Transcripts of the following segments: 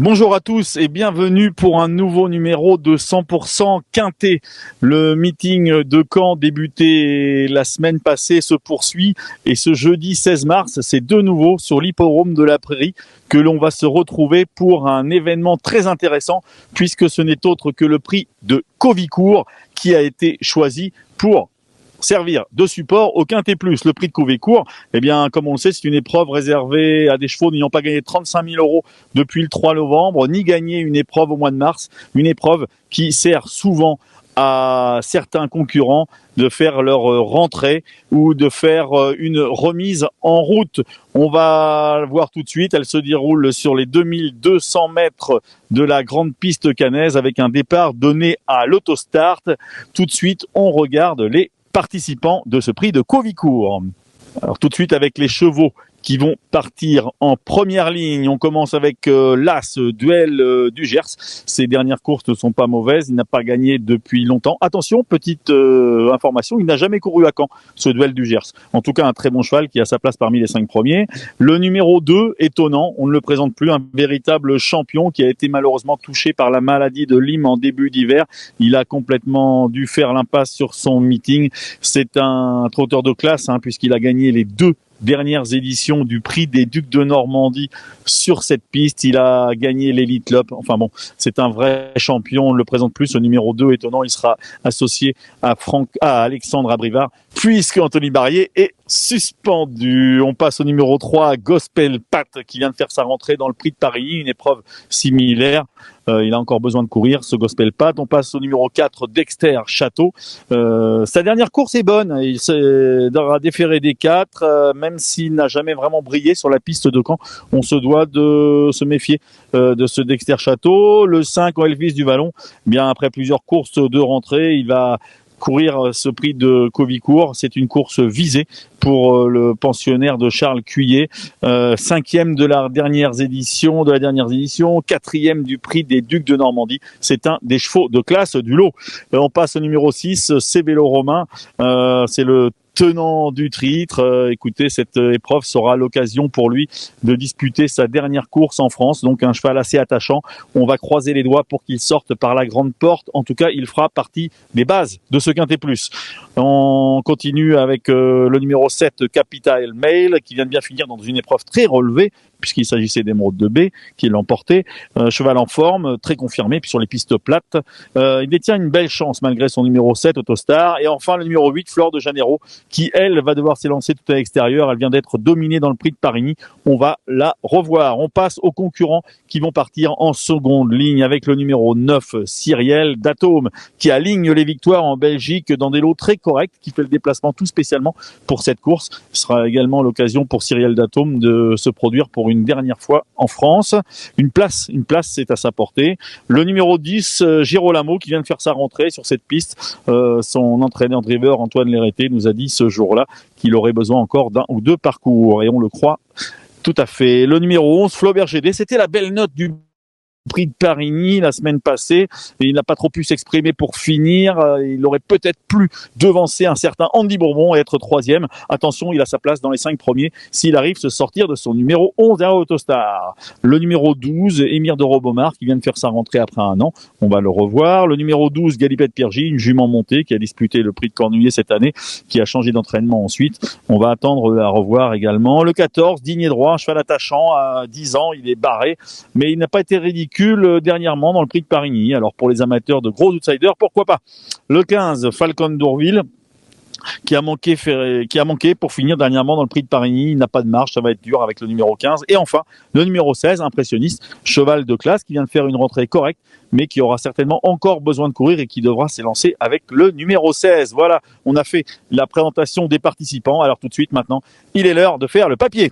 Bonjour à tous et bienvenue pour un nouveau numéro de 100% Quintet. Le meeting de Caen débuté la semaine passée se poursuit et ce jeudi 16 mars, c'est de nouveau sur l'hippodrome de la Prairie que l'on va se retrouver pour un événement très intéressant puisque ce n'est autre que le prix de Covicourt qui a été choisi pour servir de support au Quintet Plus. Le prix de Covicourt, eh bien, comme on le sait, c'est une épreuve réservée à des chevaux n'ayant pas gagné 35 000 € depuis le 3 novembre, ni gagné une épreuve au mois de mars. Une épreuve qui sert souvent à certains concurrents de faire leur rentrée ou de faire une remise en route. On va voir tout de suite, elle se déroule sur les 2200 mètres de la grande piste caennaise avec un départ donné à l'autostart. Tout de suite, on regarde les participants de ce prix de Covicourt. Alors tout de suite avec les chevaux qui vont partir en première ligne. On commence avec l'As, Duel du Gers. Ses dernières courses ne sont pas mauvaises. Il n'a pas gagné depuis longtemps. Attention, petite information, il n'a jamais couru à Caen, ce Duel du Gers. En tout cas, un très bon cheval qui a sa place parmi les 5 premiers. Le numéro 2, étonnant, on ne le présente plus, un véritable champion qui a été malheureusement touché par la maladie de Lyme en début d'hiver. Il a complètement dû faire l'impasse sur son meeting. C'est un trotteur de classe, puisqu'il a gagné les 2 dernières éditions du prix des Ducs de Normandie sur cette piste. Il a gagné l'Elite Lop. Enfin bon, c'est un vrai champion. On ne le présente plus. Ce numéro 2 étonnant, il sera associé à Alexandre Abrivard, puisque Anthony Barrier est suspendu. On passe au numéro 3, Gospel Pat, qui vient de faire sa rentrée dans le prix de Paris, une épreuve similaire. Il a encore besoin de courir, ce Gospel Pat. On passe au numéro 4, Dexter Château. Sa dernière course est bonne. Il a déféré des 4, même s'il n'a jamais vraiment brillé sur la piste de Caen. On se doit de se méfier de ce Dexter Château. Le 5, Elvis du Vallon. Bien après plusieurs courses de rentrée, il va courir ce prix de Covicourt. C'est une course visée pour le pensionnaire de Charles Cuillet, 5e de la dernière édition, 4e du prix des Ducs de Normandie. C'est un des chevaux de classe du lot. On passe au numéro 6, Cébélo Romain. C'est le tenant du titre. Écoutez, cette épreuve sera l'occasion pour lui de disputer sa dernière course en France. Donc un cheval assez attachant. On va croiser les doigts pour qu'il sorte par la grande porte. En tout cas, il fera partie des bases de ce Quintet Plus. On continue avec le numéro 7, Capital Mail, qui vient de bien finir dans une épreuve très relevée, puisqu'il s'agissait d'Émeraude de B, qui l'a emporté. Cheval en forme, très confirmé, puis sur les pistes plates. Il détient une belle chance malgré son numéro 7, Autostar. Et enfin, le numéro 8, Fleur de Janeiro, qui, elle, va devoir s'élancer tout à l'extérieur. Elle vient d'être dominée dans le prix de Parigny. On va la revoir. On passe aux concurrents qui vont partir en seconde ligne avec le numéro 9, Cyriel Datome, qui aligne les victoires en Belgique dans des lots très corrects, qui fait le déplacement tout spécialement pour cette course. Ce sera également l'occasion pour Cyriel Datome de se produire pour une dernière fois en France. Une place, c'est à sa portée. Le numéro 10, Girolamo, qui vient de faire sa rentrée sur cette piste. Son entraîneur driver, Antoine Lérété, nous a dit ce jour-là qu'il aurait besoin encore d'un ou 2 parcours, et on le croit tout à fait. Le numéro 11, Flaubert GD, c'était la belle note du prix de Parigny la semaine passée, et il n'a pas trop pu s'exprimer pour finir. Il aurait peut-être pu devancer un certain Andy Bourbon et être 3e. Attention, il a sa place dans les 5 premiers s'il arrive à se sortir de son numéro 11 à Autostar. Le numéro 12, Émir de Robomar, qui vient de faire sa rentrée après un an. On va le revoir. Le numéro 12, Galipette Piergy, une jument montée qui a disputé le prix de Cornuillet cette année, qui a changé d'entraînement ensuite. On va attendre la revoir également. Le 14, Digné Droit, un cheval attachant à 10 ans. Il est barré, mais il n'a pas été ridicule dernièrement dans le prix de Parigny. Alors pour les amateurs de gros outsiders, pourquoi pas. Le 15, Falcon d'Ourville, qui a manqué pour finir dernièrement dans le prix de Parigny. Il n'a pas de marge, ça va être dur avec le numéro 15. Et enfin, le numéro 16, Impressionniste, cheval de classe qui vient de faire une rentrée correcte, mais qui aura certainement encore besoin de courir et qui devra s'élancer avec le numéro 16. Voilà, on a fait la présentation des participants. Alors tout de suite maintenant, il est l'heure de faire le papier.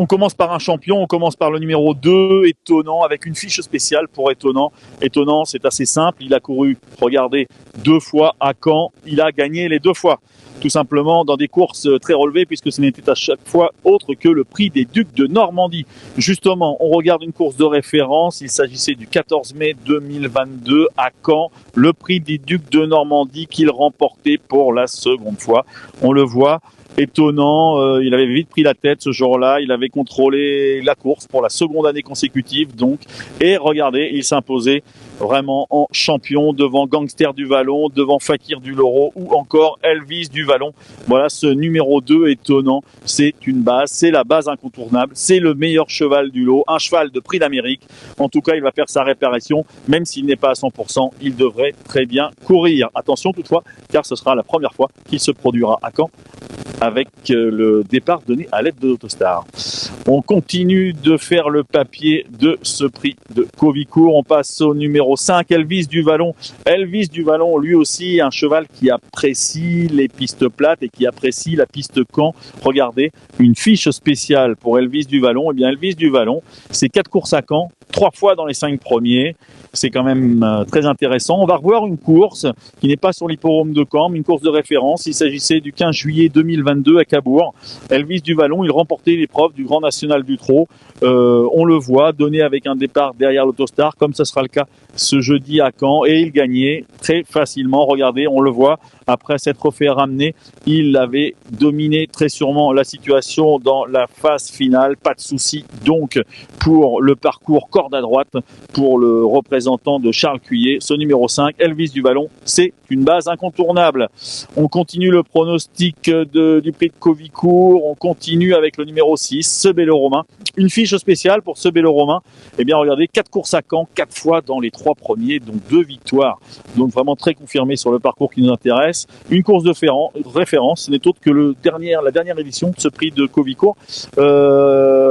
On commence par un champion, on commence par le numéro 2, Étonnant, avec une fiche spéciale pour Étonnant. Étonnant, c'est assez simple, il a couru, regardez, 2 fois à Caen, il a gagné les 2 fois. tout simplement dans des courses très relevées, puisque ce n'était à chaque fois autre que le prix des Ducs de Normandie. Justement, on regarde une course de référence, il s'agissait du 14 mai 2022 à Caen, le prix des Ducs de Normandie qu'il remportait pour la seconde fois. On le voit, étonnant, il avait vite pris la tête ce jour-là, il avait contrôlé la course pour la seconde année consécutive donc, et regardez, il s'imposait vraiment en champion devant Gangster du Vallon, devant Fakir du Loro ou encore Elvis du Vallon. Voilà, ce numéro 2 étonnant, c'est une base, c'est la base incontournable, c'est le meilleur cheval du lot, un cheval de prix d'Amérique. En tout cas, il va faire sa réparation, même s'il n'est pas à 100%, il devrait très bien courir. Attention toutefois, car ce sera la première fois qu'il se produira à Caen avec le départ donné à l'aide de l'Autostar. On continue de faire le papier de ce prix de Covicourt. On passe au numéro 5, Elvis du Vallon. Elvis du Vallon, lui aussi, un cheval qui apprécie les pistes plates et qui apprécie la piste Caen. Regardez, une fiche spéciale pour Elvis du Vallon. Eh bien, Elvis du Vallon, c'est 4 courses à Caen, 3 fois dans les 5 premiers. C'est quand même très intéressant. On va revoir une course qui n'est pas sur l'hippodrome de Caen, mais une course de référence. Il s'agissait du 15 juillet 2022 à Cabourg. Elvis du Vallon, il remportait l'épreuve du Grand National du Trot. On le voit, donné avec un départ derrière l'Autostar, comme ce sera le cas ce jeudi à Caen, et il gagnait très facilement. Regardez, on le voit, après s'être fait ramener, il avait dominé très sûrement la situation dans la phase finale. Pas de souci donc pour le parcours corde à droite pour le représentant de Charles Cuillet. Ce numéro 5, Elvis du Vallon, c'est une base incontournable. On continue le pronostic du prix de Covicourt. On continue avec le numéro 6, ce Bello Romain. Une fiche spéciale pour ce Bello Romain. Eh bien, regardez, 4 courses à Caen, 4 fois dans les 3 premiers, donc 2 victoires. Donc vraiment très confirmé sur le parcours qui nous intéresse. Une course de référence, ce n'est autre que la dernière édition de ce prix de Covicourt.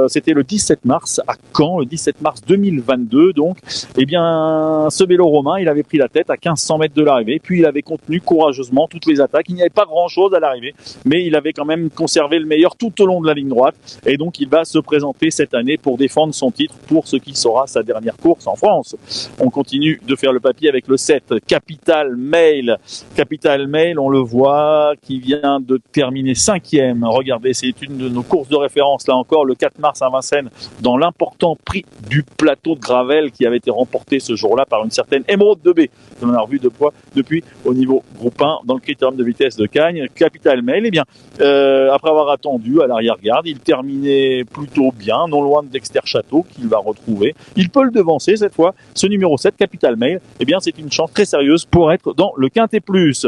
C'était le 17 mars à Caen, le 17 mars 2022. Donc, eh bien, ce Bello Romain, il avait pris la tête à 1500 mètres de l'arrivée, puis il avait contenu courageusement toutes les attaques. Il n'y avait pas grand-chose à l'arrivée, mais il avait quand même conservé le meilleur tout au long de la ligne droite. Et donc, il va se présenter cette année pour défendre son titre pour ce qui sera sa dernière course en France. On continue de faire le papier avec le 7, Capital Mail. Capital Mail, on le voit, qui vient de terminer 5e. Regardez, c'est une de nos courses de référence, là encore, le 4 mars à Vincennes, dans l'important prix du plateau de Gravel qui avait été remporté ce jour-là par une certaine Émeraude de B. On a revu de poids depuis au niveau groupe 1 dans le critérium de vitesse de Cagnes. Capital Mail, eh bien, après avoir attendu à l'arrière-garde, il terminait plutôt bien, non loin de Dexter Château qu'il va retrouver. Il peut le devancer cette fois. Ce numéro 7, Capital Mail, eh bien, c'est une chance très sérieuse pour être dans le Quintet Plus.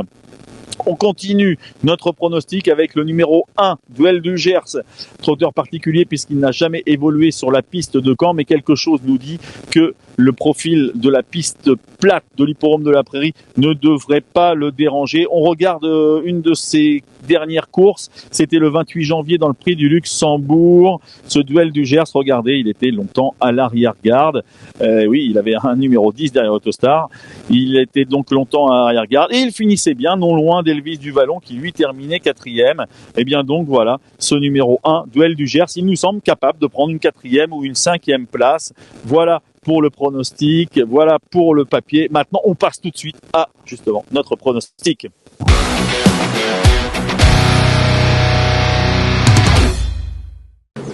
On continue notre pronostic avec le numéro 1, Duel du Gers, trotteur particulier puisqu'il n'a jamais évolué sur la piste de Caen, mais quelque chose nous dit que le profil de la piste plate de l'hippodrome de la Prairie ne devrait pas le déranger. On regarde une de ses dernières courses, c'était le 28 janvier dans le prix du Luxembourg. Ce Duel du Gers, regardez, il était longtemps à l'arrière-garde. Oui, il avait un numéro 10 derrière Autostar. Il était donc longtemps à l'arrière-garde et il finissait bien, non loin d'Elvis du Vallon qui lui terminait 4e. Et bien donc voilà, ce numéro 1, Duel du Gers, il nous semble capable de prendre une 4e ou une 5e place. Voilà pour le pronostic, voilà pour le papier. Maintenant, on passe tout de suite à, justement, notre pronostic.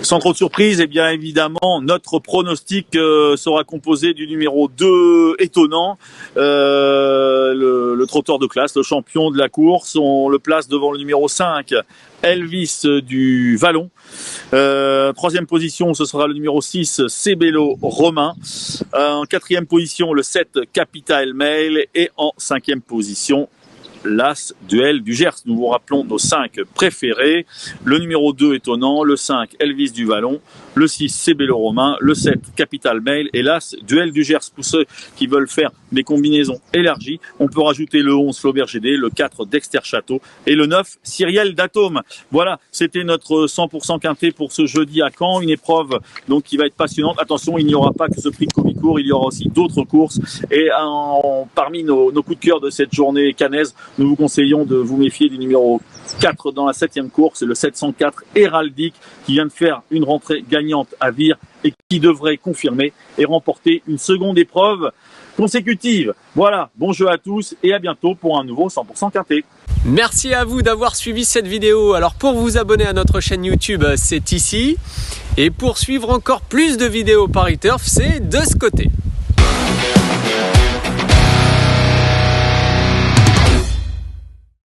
Sans trop de surprise, eh bien évidemment, notre pronostic sera composé du numéro 2 étonnant, le trotteur de classe, le champion de la course. On le place devant le numéro 5, Elvis du Vallon. Troisième position, ce sera le numéro 6, Bello Romain. En quatrième position, le 7, Capital Mail. Et en cinquième position, l'As Duel du Gers. Nous vous rappelons nos 5 préférés. Le numéro 2 étonnant, le 5 Elvis du Vallon, le 6 Bello Romain, le 7 Capital Mail et l'As Duel du Gers. Pour ceux qui veulent faire des combinaisons élargies, on peut rajouter le 11 Flaubert GD, le 4 Dexter Château et le 9 Cyriel d'Atome. Voilà, c'était notre 100% quintet pour ce jeudi à Caen, une épreuve donc qui va être passionnante. Attention, il n'y aura pas que ce prix de Covicourt, il y aura aussi d'autres courses et parmi nos coups de cœur de cette journée cannaise, nous vous conseillons de vous méfier du numéro 4 dans la 7e course, le 704 Héraldique qui vient de faire une rentrée gagnante à Vire et qui devrait confirmer et remporter une seconde épreuve consécutives. Voilà, bon jeu à tous et à bientôt pour un nouveau 100% quinté. Merci à vous d'avoir suivi cette vidéo. Alors pour vous abonner à notre chaîne YouTube, c'est ici. Et pour suivre encore plus de vidéos Paris Turf, c'est de ce côté.